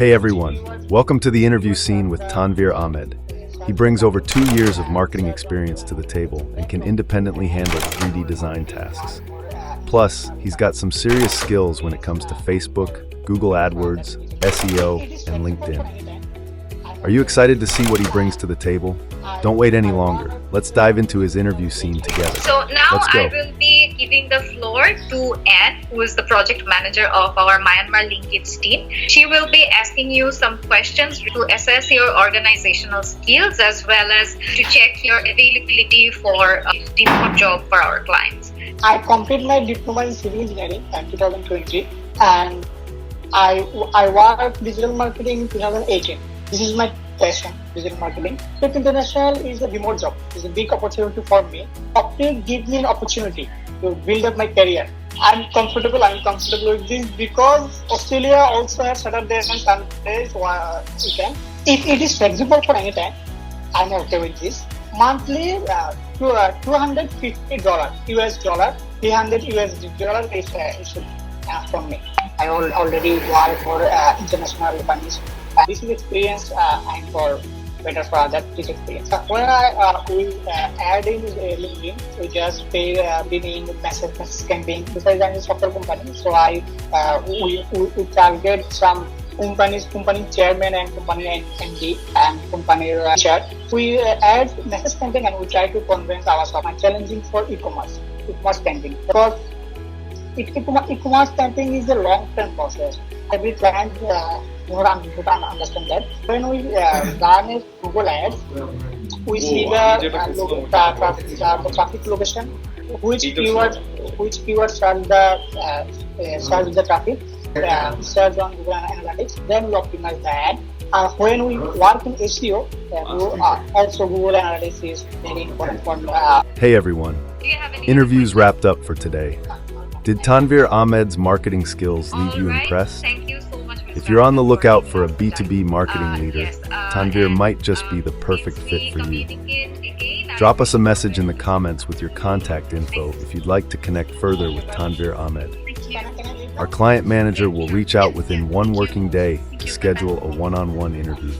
Hey everyone, welcome to the interview scene with Tanvir Ahmed. He brings over 2 years of marketing experience to the table and can independently handle 3D design tasks. Plus, he's got some serious skills when it comes to Facebook, Google AdWords, SEO, and LinkedIn. Are you excited to see what he brings to the table? Don't wait any longer. Let's dive into his interview scene together. So now Let's go. I will be giving the floor to Anne, who is the project manager of our Myanmar Lnkits team. She will be asking you some questions to assess your organizational skills as well as to check your availability for a remote job for our clients. I completed my diploma in civil engineering in 2020 and I worked digital marketing in 2018. This is my passion, digital marketing. Tech International is a remote job. It's a big opportunity for me. It gives me an opportunity to build up my career. I'm comfortable with this because Australia also has Saturdays and Sundays weekend. If it is flexible for any time, I'm okay with this. Monthly, $250 US dollar, $300 USD dollar is from me. I already work for international companies. This is experience and for better for other this experience. When we add in LinkedIn, we just pay in message campaign. Because I'm a software company, so we target some company chairman and company MD and company chair. We add message campaign and we try to convince our software challenging for e-commerce campaign because e-commerce campaign is a long-term process. Every client would understand that. When we run Google Ads, we see the traffic location, which keywords search the traffic, search on Google Analytics. Then we optimize the ad. When we work in SEO, also Google Analytics is very important for. Hey everyone, interviews wrapped up for today. Did Tanvir Ahmed's marketing skills leave you impressed? Thank you so much, Mr. If you're on the lookout for a Ahmed, B2B marketing leader, yes, Tanvir and, might just be the perfect please fit for you. communicate again. Drop us a message in the comments with your contact info if you'd like to connect further with Tanvir Ahmed. Thank you. Our client manager will reach out within 1 working day to schedule a one-on-one interview.